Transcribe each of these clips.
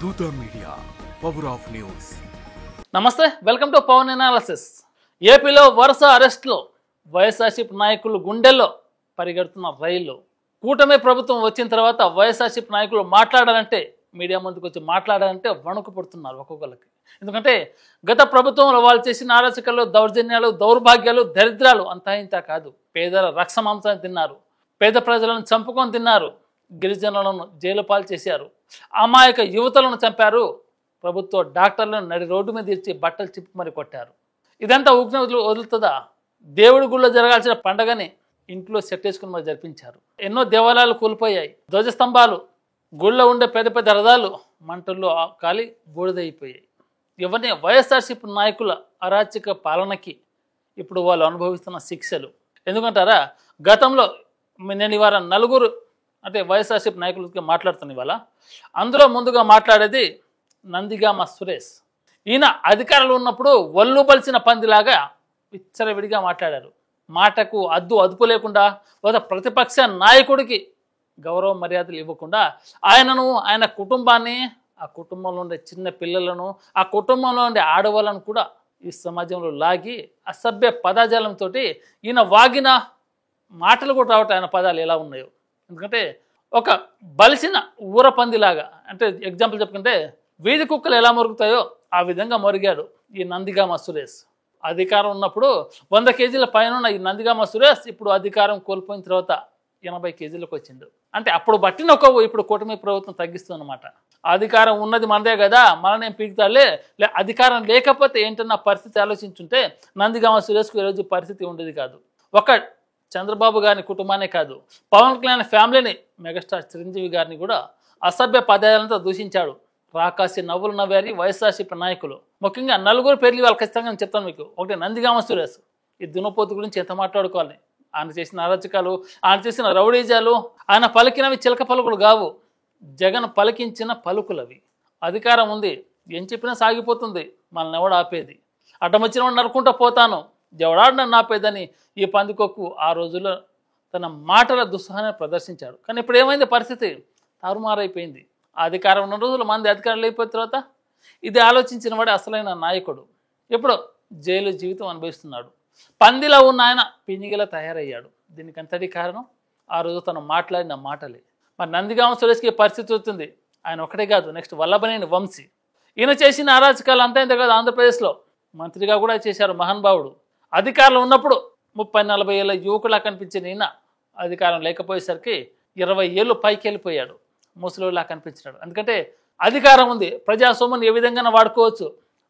దూత media, power of news. నమస్తే, welcome to Pawan analysis. ఏపీలో వరుస అరెస్టులు, వైఎస్ఆర్సీపీ నాయకులు గుండెల్లో పరిగెడుతున్న రైళ్లు. కూటమి ప్రభుత్వం వచ్చిన తర్వాత వైఎస్ఆర్సీపీ నాయకులు మాట్లాడాలంటే, మీడియా ముందుకు వచ్చి మాట్లాడాలంటే వణుకు పుడుతున్నారు ఒక్కొక్కరికి. ఎందుకంటే గత ప్రభుత్వంలో వాళ్ళు చేసిన అరాచకాలు, దౌర్జన్యాలు, దౌర్భాగ్యాలు, దరిద్రాలు అంతా ఇంత కాదు. పేదల రక్ష మాంసాన్ని తిన్నారు, పేద ప్రజలను చంపుకొని తిన్నారు, గిరిజనులను జైలు పాలు చేశారు, అమాయక యువతలను చంపారు, ప్రభుత్వ డాక్టర్లను నడి రోడ్డు మీద ఇచ్చి బట్టలు చిప్పి మరి కొట్టారు. ఇదంతా ఊగ్న వదులుతుందా? దేవుడి గుళ్ళో జరగాల్సిన పండగని ఇంట్లో సెట్ వేసుకుని మరి జరిపించారు. ఎన్నో దేవాలయాలు కూలిపోయాయి, ధ్వజస్తంభాలు, గుళ్ళో ఉండే పెద్ద పెద్ద రథాలు మంటల్లో కాలి బూడిదైపోయాయి. ఇవన్నీ వైఎస్ఆర్సీపీ నాయకుల అరాచక పాలనకి ఇప్పుడు వాళ్ళు అనుభవిస్తున్న శిక్షలు. ఎందుకంటారా, గతంలో నేను ఇవాళ నలుగురు అంటే వైఎస్ఆర్సీపీ నాయకులకి మాట్లాడుతాను ఇవాళ. అందులో ముందుగా మాట్లాడేది నందిగామ సురేష్. ఈయన అధికారులు ఉన్నప్పుడు ఒళ్ళు బలిసిన పందిలాగా విచ్చలవిడిగా మాట్లాడారు. మాటకు అదుపు లేకుండా, ఒక ప్రతిపక్ష నాయకుడికి గౌరవ మర్యాదలు ఇవ్వకుండా ఆయనను, ఆయన కుటుంబాన్ని, ఆ కుటుంబంలో ఉండే చిన్న పిల్లలను, ఆ కుటుంబంలో ఉండే ఆడవాళ్ళను కూడా ఈ సమాజంలో లాగి అసభ్య పదజాలంతో ఈయన వాగిన మాటలు కూడా రావటం ఆయన పదాలు ఎలా ఉన్నాయో. ఎందుకంటే ఒక బలిసిన ఊరపందిలాగా, అంటే ఎగ్జాంపుల్ చెప్పుకుంటే వీధి కుక్కలు ఎలా మొరుగుతాయో ఆ విధంగా మొరిగాడు ఈ నందిగామ సురేష్. అధికారం ఉన్నప్పుడు 100 కేజీల పైన ఉన్న ఈ నందిగామ సురేష్ ఇప్పుడు అధికారం కోల్పోయిన తర్వాత 80 కేజీలకు వచ్చిండు. అంటే అప్పుడు బట్టిన కొవ్వు ఇప్పుడు కూటమి ప్రభుత్వం తగ్గిస్తుంది అనమాట. అధికారం ఉన్నది మనదే కదా, మననేం పీకుతాలే, అధికారం లేకపోతే ఏంటన్న పరిస్థితి ఆలోచించుంటే నందిగామ సురేష్కు ఈరోజు పరిస్థితి ఉండేది కాదు. ఒక చంద్రబాబు గారిని కుటుంబానే కాదు, పవన్ కళ్యాణ్ ఫ్యామిలీని, మెగాస్టార్ చిరంజీవి గారిని కూడా అసభ్య పదాలతో దూషించాడు. రాకాసి నవ్వులు నవ్వారి వైఎస్ఆర్సీపీ నాయకులు. ముఖ్యంగా నలుగురు పేర్లు వాళ్ళు ఖచ్చితంగా నేను చెప్తాను మీకు. ఒకటి నందిగామ సురేష్. ఈ దున్నపోతు గురించి ఎంత మాట్లాడుకోవాలి. ఆయన చేసిన అరాచకాలు, ఆయన చేసిన రౌడీజాలు, ఆయన పలికినవి చిలక పలుకులు కావు, జగన్ పలికించిన పలుకులవి. అధికారం ఉంది, ఏం చెప్పినా సాగిపోతుంది, మనల్ని ఎవడు ఆపేది? అడ్డం వచ్చిన వాడు నరుకుంటూ పోతాను, ఎవడాడు నన్ను ఆపేదని ఈ పందికొక్కు ఆ రోజుల్లో తన మాటల దుస్సాహాన్ని ప్రదర్శించాడు. కానీ ఇప్పుడు ఏమైంది? పరిస్థితి తారుమారైపోయింది. ఆ అధికారం ఉన్న రోజులు మంది అధికారం లేకపోయిన తర్వాత ఇది ఆలోచించిన వాడే అసలైన నాయకుడు. ఇప్పుడు జైలు జీవితం అనుభవిస్తున్నాడు. పందిలో ఉన్న ఆయన పినిగిలా తయారయ్యాడు. దీనికి అంతటి కారణం ఆ రోజు తను మాట్లాడిన మాటలే. మరి నందిగామ సురేష్కి పరిస్థితి వస్తుంది. ఆయన ఒకటే కాదు, నెక్స్ట్ వల్లభనేని వంశీ. ఈయన చేసిన అరాచకాలు అంతా ఇంత కాదు, ఆంధ్రప్రదేశ్లో మంత్రిగా కూడా చేశారు మహానుభావుడు. అధికారంలో ఉన్నప్పుడు 30-40 ఏళ్ళ యువకులా కనిపించిన ఈయన అధికారం లేకపోయేసరికి 20 ఏళ్ళు పైకి వెళ్ళిపోయాడు, ముసలిలా కనిపించినాడు. ఎందుకంటే అధికారం ఉంది, ప్రజాస్వామ్యం ఏ విధంగా వాడుకోవచ్చు.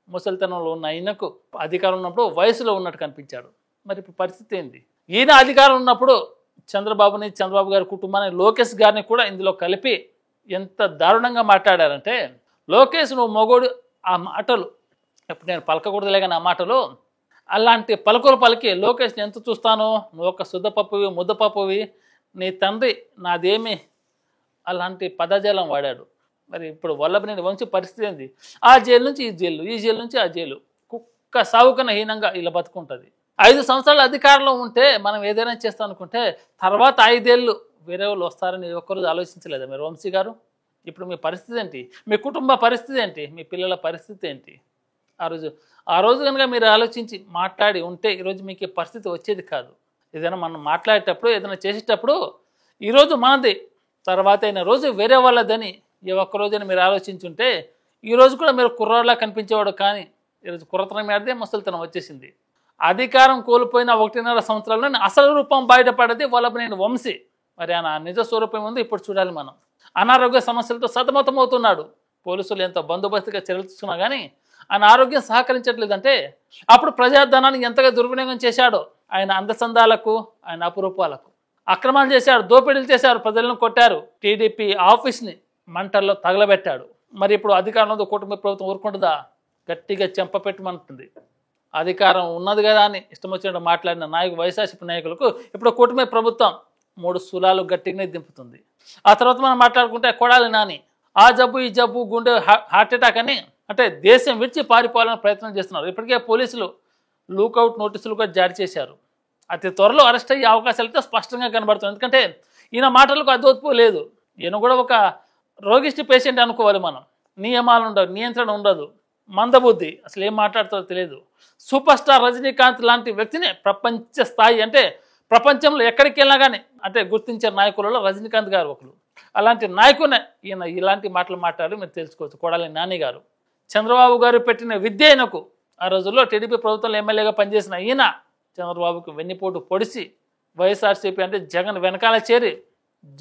ముసలితనంలో ఉన్న ఈయనకు అధికారం ఉన్నప్పుడు వయసులో ఉన్నట్టు కనిపించాడు. మరి ఇప్పుడు పరిస్థితి ఏంది? ఈయన అధికారం ఉన్నప్పుడు చంద్రబాబు గారి కుటుంబాన్ని, లోకేష్ గారిని కూడా ఇందులో కలిపి ఎంత దారుణంగా మాట్లాడారంటే, లోకేష్ నువ్వు మొగోడు, ఆ మాటలు ఇప్పుడు నేను పలకకూడదులే కానీ ఆ మాటలు అలాంటి పలుకులు పలికి లోకేష్ని ఎంత చూస్తానో, నువ్వు ఒక శుద్ధపప్పువి, ముద్దపప్పువి, నీ తండ్రి నాదేమి, అలాంటి పదజాలం వాడాడు. మరి ఇప్పుడు వల్లభనేని వంశీ పరిస్థితి ఏంది? ఆ జైలు నుంచి ఈ జైలు, ఈ జైలు నుంచి ఆ జైలు, కుక్క సాగుకన హీనంగా ఇలా బతుకుంటుంది. 5 సంవత్సరాల అధికారంలో ఉంటే మనం ఏదైనా చేస్తాం అనుకుంటే తర్వాత 5 ఏళ్ళు వేరే వాళ్ళు వస్తారని ఒక్కరోజు ఆలోచించలేదా మీరు వంశీ గారు? ఇప్పుడు మీ పరిస్థితి ఏంటి? మీ కుటుంబ పరిస్థితి ఏంటి? మీ పిల్లల పరిస్థితి ఏంటి? ఆ రోజు కనుక మీరు ఆలోచించి మాట్లాడి ఉంటే ఈరోజు మీకు ఈ పరిస్థితి వచ్చేది కాదు. ఏదైనా మనం మాట్లాడేటప్పుడు, ఏదైనా చేసేటప్పుడు ఈరోజు మనది, తర్వాత అయిన రోజు వేరే వాళ్ళదని ఏ ఒక్కరోజైనా మీరు ఆలోచించుంటే ఈరోజు కూడా మీరు కుర్రాళ్ళ కనిపించేవాడు. కానీ ఈరోజు కుర్రతనం ఆడితే ముసలితనం వచ్చేసింది. అధికారం కోల్పోయిన 1.5 సంవత్సరాల్లోనే అసలు రూపం బయటపడేది వల్లభనేని వంశీ. మరి ఆయన నిజ స్వరూపం ఉంది ఇప్పుడు చూడాలి మనం. అనారోగ్య సమస్యలతో సతమతమవుతున్నాడు. పోలీసులు ఎంతో బందోబస్తుగా చర్యలు తీసుకున్నా కానీ ఆయన ఆరోగ్యం సహకరించట్లేదంటే అప్పుడు ప్రజాధనాన్ని ఎంతగా దుర్వినియోగం చేశాడో. ఆయన అందచందాలకు, ఆయన అపురూపాలకు అక్రమాలు చేశాడు, దోపిడీలు చేశారు, ప్రజలను కొట్టారు, టీడీపీ ఆఫీస్ని మంటల్లో తగలబెట్టాడు. మరి ఇప్పుడు అధికారంలో కూటమి ప్రభుత్వం ఊరుకుంటుందా? గట్టిగా చెంపపెట్టమంటుంది. అధికారం ఉన్నది కదా అని ఇష్టం వచ్చినట్టు మాట్లాడిన వైఎస్ఆర్సీపీ నాయకులకు ఇప్పుడు కూటమి ప్రభుత్వం 3 సులాలు గట్టిగానే దింపుతుంది. ఆ తర్వాత మనం మాట్లాడుకుంటే కొడాలి నాని ఆ జబ్బు ఈ జబ్బు, గుండె హార్ట్ అటాక్ అని అంటే దేశం విడిచి పారిపోవాలని ప్రయత్నం చేస్తున్నారు. ఇప్పటికే పోలీసులు లూకౌట్ నోటీసులు కూడా జారీ చేశారు. అతి త్వరలో అరెస్ట్ అయ్యే అవకాశాలు అయితే స్పష్టంగా కనబడుతుంది. ఎందుకంటే ఈయన మాటలకు అదొప్పు లేదు. ఈయన కూడా ఒక రోగిష్టి పేషెంట్ అనుకోవాలి మనం. నియమాలు ఉండవు, నియంత్రణ ఉండదు, మందబుద్ధి, అసలు ఏం మాట్లాడుతారో తెలియదు. సూపర్ స్టార్ రజనీకాంత్ లాంటి వ్యక్తిని ప్రపంచ స్థాయి అంటే ప్రపంచంలో ఎక్కడికి వెళ్ళినా కానీ అంటే గుర్తించే నాయకులలో రజనీకాంత్ గారు ఒకరు. అలాంటి నాయకునే ఈయన ఇలాంటి మాటలు మాట్లాడి మీరు తెలుసుకోవచ్చు. కొడాలి నాని గారు చంద్రబాబు గారు పెట్టిన విద్య ఆయనకు. ఆ రోజుల్లో టీడీపీ ప్రభుత్వంలో ఎమ్మెల్యేగా పనిచేసిన ఈయన చంద్రబాబుకు వెన్నిపోటు పొడిచి వైఎస్ఆర్సీపీ అంటే జగన్ వెనకాల చేరి,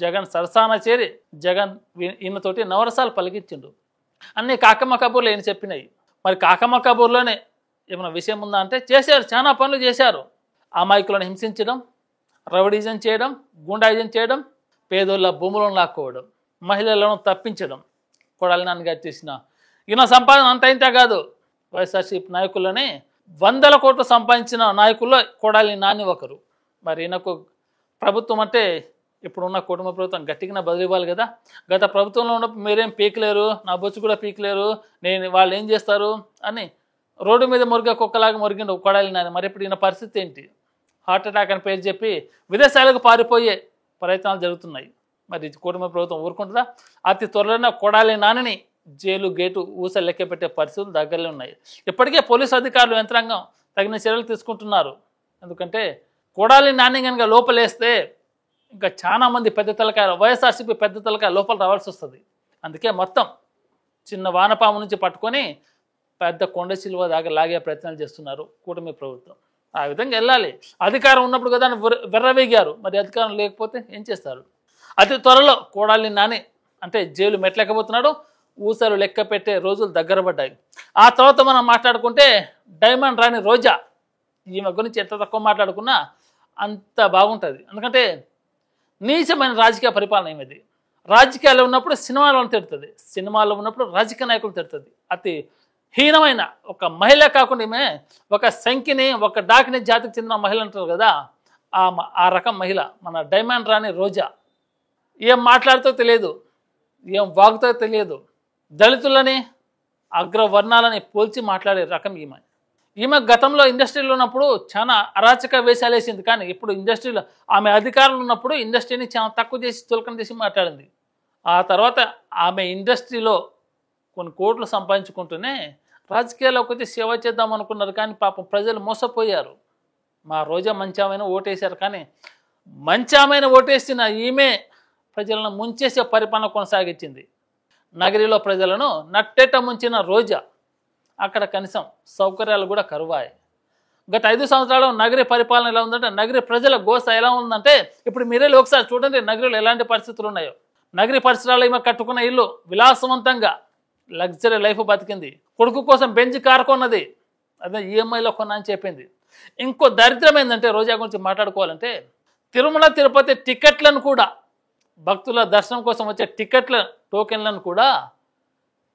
జగన్ సరసాన చేరి, జగన్ ఈయనతోటి నవరసాలు పలికించిండు. అన్నీ కాకమ్మ కబూర్లు ఈయన చెప్పినాయి. మరి కాకమ్మ కబూర్లోనే ఏమైనా విషయం ఉందా అంటే చేశారు, చాలా పనులు చేశారు. అమాయకులను హింసించడం, రౌడీజం చేయడం, గుండాయిజం చేయడం, పేదోళ్ళ భూములను లాక్కోవడం, మహిళలను తప్పించడం కొడాలి నాని గారు చేసిన. ఈయన సంపాదన అంత ఇంత కాదు. వైఎస్ఆర్సీపీ నాయకులని 100 కోట్లు సంపాదించిన నాయకుల్లో కొడాలి నాని ఒకరు. మరి ఈయనకు ప్రభుత్వం అంటే ఇప్పుడున్న కుటుంబ ప్రభుత్వం గట్టిగా బదిలీ ఇవ్వాలి కదా. గత ప్రభుత్వంలో ఉన్నప్పుడు మీరేం పీకలేరు, నా బొచ్చు కూడా పీకలేరు, వాళ్ళు ఏం చేస్తారు అని రోడ్డు మీద మురిగే కుక్కలాగా మురిగిండు కొడాలి నాని. మరి ఇప్పుడు ఈయన పరిస్థితి ఏంటి? హార్ట్ అటాక్ అని పేరు చెప్పి విదేశాలకు పారిపోయే ప్రయత్నాలు జరుగుతున్నాయి. మరి కుటుంబ ప్రభుత్వం ఊరుకుంటుందా? అతి త్వరలోనే కొడాలి నానిని జైలు గేటు ఊస లెక్క పెట్టే పరిస్థితులు దగ్గరలో ఉన్నాయి. ఇప్పటికే పోలీసు అధికారులు యంత్రాంగం తగిన చర్యలు తీసుకుంటున్నారు. ఎందుకంటే కొడాలి నాని కనుక లోపలేస్తే ఇంకా చాలా మంది పెద్ద తలకాయ వైఎస్ఆర్సీపీ పెద్ద తలకాయ లోపల రావాల్సి వస్తుంది. అందుకే మొత్తం చిన్న వానపాము నుంచి పట్టుకొని పెద్ద కొండ చిలువ దాకా లాగే ప్రయత్నాలు చేస్తున్నారు కూటమి ప్రభుత్వం. ఆ విధంగా వెళ్ళాలి. అధికారం ఉన్నప్పుడు కదా వెర్రవేగారు, మరి అధికారం లేకపోతే ఏం చేస్తారు? అతి త్వరలో కొడాలి నాని అంటే జైలు మెట్లెక్కబోతున్నాడు. ఊసలు లెక్క పెట్టే రోజులు దగ్గర పడ్డాయి. ఆ తర్వాత మనం మాట్లాడుకుంటే డైమండ్ రాణి రోజా, ఈమె గురించి ఎంత తక్కువ మాట్లాడుకున్నా అంత బాగుంటుంది. ఎందుకంటే నీచమైన రాజకీయ పరిపాలన ఏమిది. రాజకీయాల్లో ఉన్నప్పుడు సినిమాలను తిడుతుంది, సినిమాల్లో ఉన్నప్పుడు రాజకీయ నాయకులు తిడుతుంది. అతి హీనమైన ఒక మహిళ కాకుండా ఈమె ఒక శంకిని, ఒక డాకిని జాతికి చెందిన మహిళ అంటారు కదా, ఆ రకం మహిళ మన డైమండ్ రాణి రోజా. ఏం మాట్లాడుతో తెలియదు, ఏం వాగుతో తెలియదు. దళితులని అగ్రవర్ణాలని పోల్చి మాట్లాడే రకం ఈమె. ఈమె గతంలో ఇండస్ట్రీలో ఉన్నప్పుడు చాలా అరాచక వేషాలు వేసింది. కానీ ఇప్పుడు ఇండస్ట్రీలో ఆమె అధికారంలో ఉన్నప్పుడు ఇండస్ట్రీని చాలా తక్కువ చేసి చులకన చేసి మాట్లాడింది. ఆ తర్వాత ఆమె ఇండస్ట్రీలో కొన్ని కోట్లు సంపాదించుకుంటూనే రాజకీయాల్లోకి వచ్చి సేవ చేద్దాం అనుకున్నారు. కానీ పాపం ప్రజలు మోసపోయారు. మా రోజా మంచి ఆమెను ఓటేశారు. కానీ మంచి ఆమెను ఓటేసిన ఈమె ప్రజలను ముంచేసే పరిపాలన కొనసాగించింది. నగరిలో ప్రజలను నట్టేట ముంచిన రోజా అక్కడ కనీసం సౌకర్యాలు కూడా కరువాయి. గత 5 సంవత్సరాలు నగరి పరిపాలన ఎలా ఉందంటే, నగరి ప్రజల గోస ఎలా ఉందంటే, ఇప్పుడు మీరే ఒకసారి చూడండి నగరిలో ఎలాంటి పరిస్థితులు ఉన్నాయో. నగరి పరిసరాలు ఈమె కట్టుకున్న ఇల్లు విలాసవంతంగా లగ్జరీ లైఫ్ బతికింది. కొడుకు కోసం బెంచ్ కారు కొన్నది, అదే ఈఎంఐలో కొన్నా అని చెప్పింది. ఇంకో దరిద్రం ఏంటంటే రోజా గురించి మాట్లాడుకోవాలంటే, తిరుమల తిరుపతి టికెట్లను కూడా, భక్తుల దర్శనం కోసం వచ్చే టికెట్ల టోకెన్లను కూడా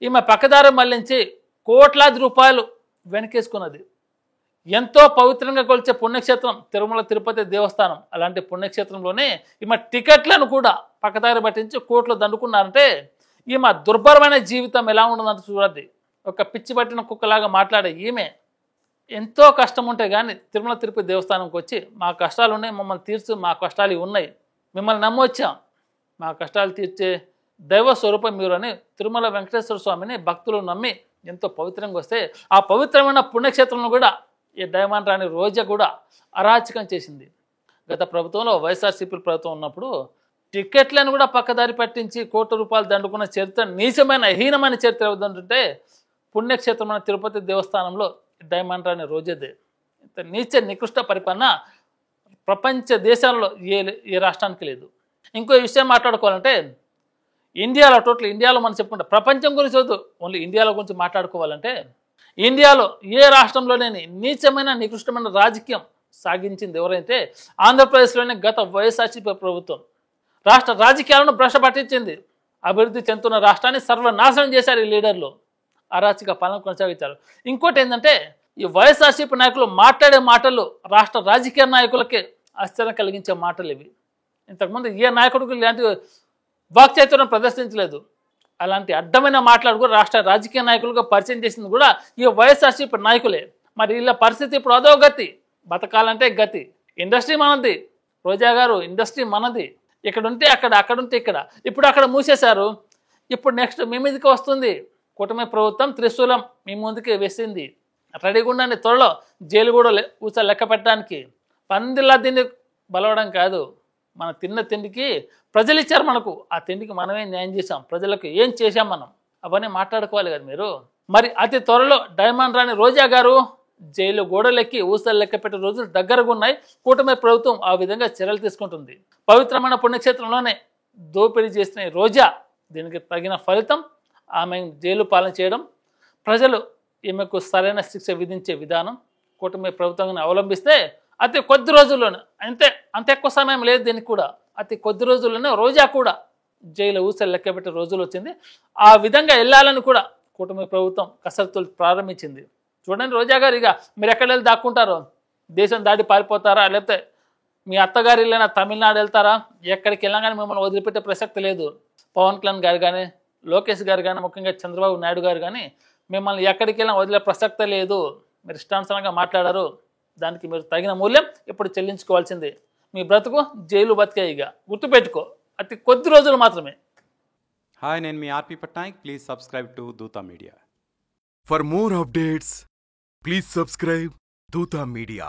ఈమె పక్కదారి మళ్లించి కోట్లాది రూపాయలు వెనకేసుకున్నది. ఎంతో పవిత్రంగా కొలిచే పుణ్యక్షేత్రం తిరుమల తిరుపతి దేవస్థానం. అలాంటి పుణ్యక్షేత్రంలోనే ఈమె టికెట్లను కూడా పక్కదారి పట్టించి కోట్లు దండుకున్నారంటే ఈమె దుర్భరమైన జీవితం ఎలా ఉండదంటే చూడండి. ఒక పిచ్చి పట్టిన కుక్కలాగా మాట్లాడే ఈమె ఎంతో కష్టం ఉంటే కానీ తిరుమల తిరుపతి దేవస్థానంకి వచ్చి మా కష్టాలు ఉన్నాయి, మమ్మల్ని తీర్చు, మా కష్టాలు ఉన్నాయి, మిమ్మల్ని నమ్మొచ్చాం, మా కష్టాలు తీర్చే దైవ స్వరూపం మీరు అని తిరుమల వెంకటేశ్వర స్వామిని భక్తులు నమ్మి ఎంతో పవిత్రంగా వస్తే ఆ పవిత్రమైన పుణ్యక్షేత్రంలో కూడా ఈ డైమండ్ రాణి రోజా కూడా అరాచకం చేసింది. గత ప్రభుత్వంలో వైఎస్ఆర్సీపీ ప్రభుత్వం ఉన్నప్పుడు టికెట్లను కూడా పక్కదారి పట్టించి కోట్ల రూపాయలు దండుకున్న చరిత్ర, నీచమైన హీనమైన చరిత్ర ఏదంటే పుణ్యక్షేత్రమైన తిరుపతి దేవస్థానంలో డైమండ్ రాణి రోజాదే. ఇంత నీచ నికృష్ట పరిపాలన ప్రపంచ దేశాలలో ఏ రాష్ట్రానికి లేదు. ఇంకో విషయం మాట్లాడుకోవాలంటే ఇండియాలో, టోటల్ ఇండియాలో మనం చెప్పుకుంటే ప్రపంచం గురించి వద్దు, ఓన్లీ ఇండియాలో గురించి మాట్లాడుకోవాలంటే ఇండియాలో ఏ రాష్ట్రంలోనే నీచమైన నికృష్టమైన రాజకీయం సాగించింది ఎవరైతే ఆంధ్రప్రదేశ్లోనే గత వైఎస్ఆర్సీపీ ప్రభుత్వం. రాష్ట్ర రాజకీయాలను భ్రష్ట పట్టించింది. అభివృద్ధి చెందుతున్న రాష్ట్రాన్ని సర్వనాశనం చేశారు ఈ లీడర్లు. అరాచక పాలన కొనసాగించారు. ఇంకోటి ఏంటంటే ఈ వైఎస్ఆర్సీపీ నాయకులు మాట్లాడే మాటలు రాష్ట్ర రాజకీయ నాయకులకే ఆశ్చర్యం కలిగించే మాటలు ఇవి. ఇంతకుముందు ఏ నాయకుడికి ఇలాంటి వాక్చాతుర్యం ప్రదర్శించలేదు. అలాంటి అడ్డమైన మాట్లాడు కూడా రాష్ట్ర రాజకీయ నాయకులుగా పరిచయం చేసింది కూడా ఈ వైఎస్ఆర్సీపీ నాయకులే. మరి వీళ్ళ పరిస్థితి ఇప్పుడు అదో గతి. బతకాలంటే గతి. ఇండస్ట్రీ మనది, రోజా గారు ఇండస్ట్రీ మనది. ఇక్కడ ఉంటే అక్కడ, అక్కడ ఉంటే ఇక్కడ. ఇప్పుడు అక్కడ మూసేశారు. ఇప్పుడు నెక్స్ట్ మీ మీదకి వస్తుంది. కూటమి ప్రభుత్వం త్రిశూలం మీ ముందుకి వేసింది. రెడీగా ఉండండి, త్వరలో జైలు కూడా లెక్క పెట్టడానికి. పందిలా తిండి బలవడం కాదు, మన తిన్న తిండికి ప్రజలు ఇచ్చారు మనకు, ఆ తిండికి మనమే న్యాయం చేసాం, ప్రజలకు ఏం చేశాం మనం, అవన్నీ మాట్లాడుకోవాలి కదా మీరు. మరి అతి త్వరలో డైమండ్ రాణి రోజా గారు జైలు గోడలెక్కి ఊసలు లెక్క పెట్టే రోజులు దగ్గరగా ఉన్నాయి. కూటమి ప్రభుత్వం ఆ విధంగా చర్యలు తీసుకుంటుంది. పవిత్రమైన పుణ్యక్షేత్రంలోనే దోపిడీ చేసిన ఈ రోజా, దీనికి తగిన ఫలితం ఆమె జైలు పాలన చేయడం, ప్రజలు ఈమెకు సరైన శిక్ష విధించే విధానం కూటమి ప్రభుత్వాన్ని అవలంబిస్తే అతి కొద్ది రోజుల్లోనే, అంత ఎక్కువ సమయం లేదు దీనికి కూడా, అతి కొద్ది రోజుల్లోనే రోజా కూడా జైలు ఊసలు లెక్కబెట్టే రోజులు వచ్చింది. ఆ విధంగా వెళ్ళాలని కూడా కూటమి ప్రభుత్వం కసరత్తులు ప్రారంభించింది. చూడండి రోజా గారు, ఇక మీరు ఎక్కడ వెళ్ళి దాక్కుంటారో, దేశం దాటి పారిపోతారా, లేకపోతే మీ అత్తగారి వెళ్ళినా తమిళనాడు వెళ్తారా, ఎక్కడికి వెళ్ళినా కానీ మిమ్మల్ని వదిలిపెట్టే ప్రసక్తి లేదు. పవన్ కళ్యాణ్ గారు కానీ, లోకేష్ గారు కానీ, ముఖ్యంగా చంద్రబాబు నాయుడు గారు కానీ మిమ్మల్ని ఎక్కడికి వెళ్ళినా వదిలే ప్రసక్తే లేదు. మీరు ఇష్టానుసారంగా మాట్లాడారు, దానికి మీరు తగిన మూల్యం ఇప్పుడు చెల్లించుకోవాల్సిందే. మీ బ్రతుకు జైలు బతికే, ఇక గుర్తుపెట్టుకో, అతి కొద్ది రోజులు మాత్రమే. హాయ్, నేను మీ RP Patnaik. Please subscribe to Dootha media. For more updates, please subscribe Dutta Media.